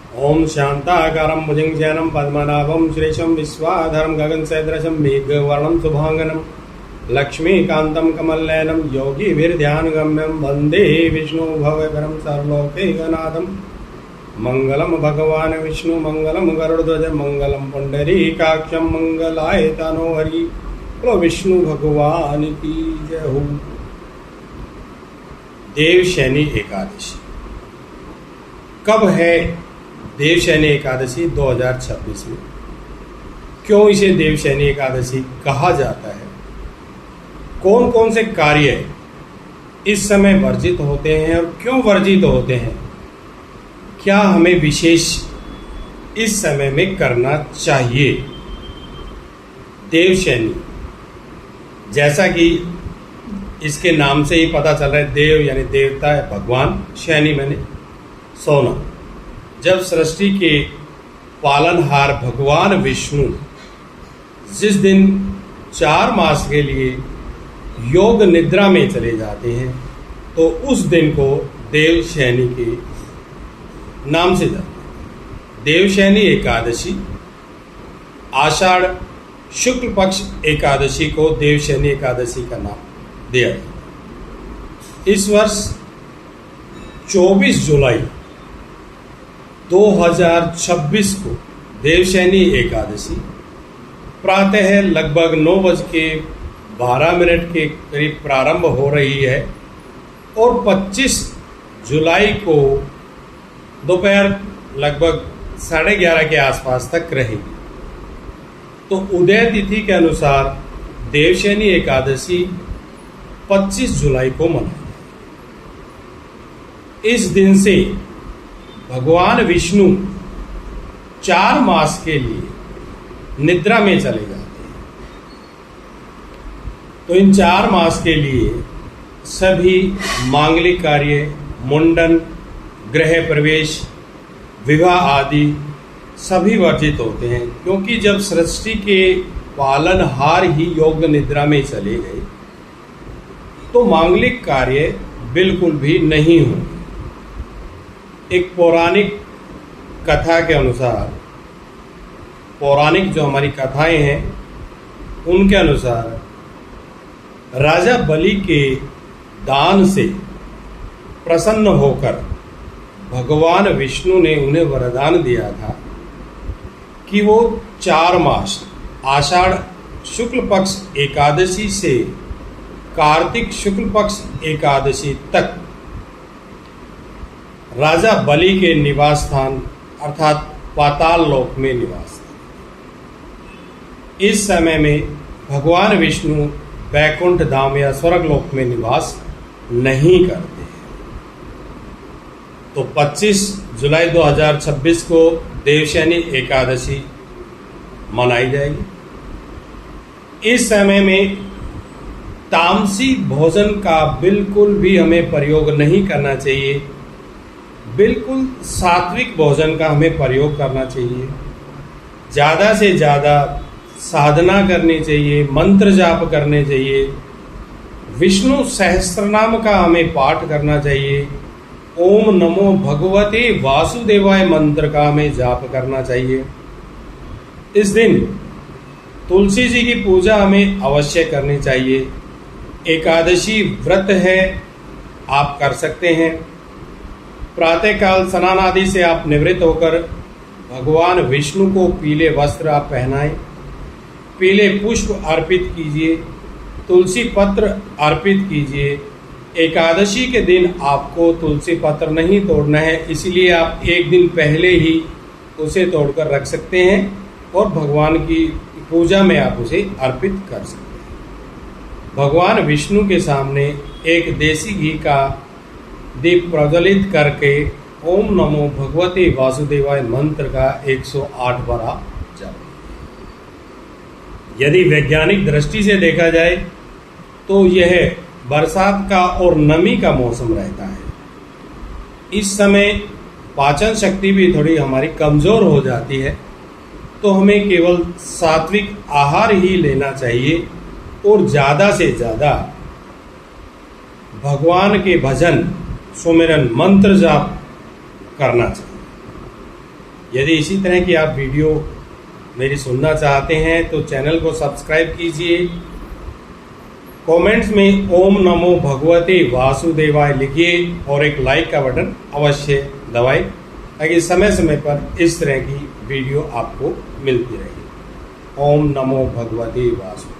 ओम शांताकारं भुजङ्गशयनं पद्मनाभं श्रीशं विश्वाधारं गगनसदृशं मेघवर्णं शुभांगनं लक्ष्मीकान्तं कमलनयनं योगिभिर्ध्यानगम्यं वन्दे विष्णुभवभयं सर्वलोकैकनाथं। मंगलम भगवान विष्णु मंगलम गरुड़ध्वज मंगलम पुंडरीकाक्षं मंगलाय तनोहरि। तो विष्णु भगवान की जय हो। देवशयनी एकादशी कब है? देवशयनी एकादशी 2026 में। क्यों इसे देवशयनी एकादशी कहा जाता है? कौन कौन से कार्य इस समय वर्जित होते हैं और क्यों वर्जित होते हैं? क्या हमें विशेष इस समय में करना चाहिए? देवशयनी, जैसा कि इसके नाम से ही पता चल रहा है, देव यानी देवता है, भगवान, शयनी मैंने सोना। जब सृष्टि के पालनहार भगवान विष्णु जिस दिन 4 मास के लिए योग निद्रा में चले जाते हैं तो उस दिन को देवशयनी के नाम से जाते हैं। देवशयनी एकादशी आषाढ़ शुक्ल पक्ष एकादशी को देवशयनी एकादशी का नाम दिया गया। इस वर्ष 24 जुलाई 2026 को देवशयनी एकादशी प्रातः लगभग 9:12 के करीब प्रारंभ हो रही है और 25 जुलाई को दोपहर लगभग 11:30 के आसपास तक रहेगी। तो उदय तिथि के अनुसार देवशयनी एकादशी 25 जुलाई को मनाई। इस दिन से भगवान विष्णु 4 मास के लिए निद्रा में चले जाते हैं। तो इन 4 मास के लिए सभी मांगलिक कार्य, मुंडन, गृह प्रवेश, विवाह आदि सभी वर्जित होते हैं, क्योंकि जब सृष्टि के पालनहार ही योग निद्रा में चले गए तो मांगलिक कार्य बिल्कुल भी नहीं होंगे। एक पौराणिक कथा के अनुसार, पौराणिक जो हमारी कथाएं हैं उनके अनुसार राजा बलि के दान से प्रसन्न होकर भगवान विष्णु ने उन्हें वरदान दिया था कि वो 4 मास आषाढ़ शुक्ल पक्ष एकादशी से कार्तिक शुक्ल पक्ष एकादशी तक राजा बलि के निवास स्थान अर्थात पाताल लोक में निवास। इस समय में भगवान विष्णु वैकुंठ धाम या स्वर्ग लोक में निवास नहीं करते हैं। तो 25 जुलाई 2026 को देवशयनी एकादशी मनाई जाएगी। इस समय में तामसी भोजन का बिल्कुल भी हमें प्रयोग नहीं करना चाहिए। बिल्कुल सात्विक भोजन का हमें प्रयोग करना चाहिए। ज़्यादा से ज़्यादा साधना करनी चाहिए, मंत्र जाप करने चाहिए, विष्णु सहस्त्रनाम का हमें पाठ करना चाहिए, ओम नमो भगवते वासुदेवाय मंत्र का हमें जाप करना चाहिए। इस दिन तुलसी जी की पूजा हमें अवश्य करनी चाहिए। एकादशी व्रत है, आप कर सकते हैं। प्रातःकाल स्नान आदि से आप निवृत्त होकर भगवान विष्णु को पीले वस्त्र आप पहनाएं, पीले पुष्प अर्पित कीजिए, तुलसी पत्र अर्पित कीजिए। एकादशी के दिन आपको तुलसी पत्र नहीं तोड़ना है, इसलिए आप एक दिन पहले ही उसे तोड़कर रख सकते हैं और भगवान की पूजा में आप उसे अर्पित कर सकते हैं। भगवान विष्णु के सामने एक देसी घी का दीप प्रज्वलित करके ओम नमो भगवते वासुदेवाय मंत्र का 108 बार आप जाप। यदि वैज्ञानिक दृष्टि से देखा जाए तो यह बरसात का और नमी का मौसम रहता है। इस समय पाचन शक्ति भी थोड़ी हमारी कमज़ोर हो जाती है, तो हमें केवल सात्विक आहार ही लेना चाहिए और ज़्यादा से ज़्यादा भगवान के भजन, सुमिरन, मंत्र जाप करना चाहिए। यदि इसी तरह की आप वीडियो मेरी सुनना चाहते हैं तो चैनल को सब्सक्राइब कीजिए। कमेंट्स में ओम नमो भगवते वासुदेवाय लिखिए और एक लाइक का बटन अवश्य दबाएं ताकि समय समय पर इस तरह की वीडियो आपको मिलती रहे। ओम नमो भगवते वासुदेवाय।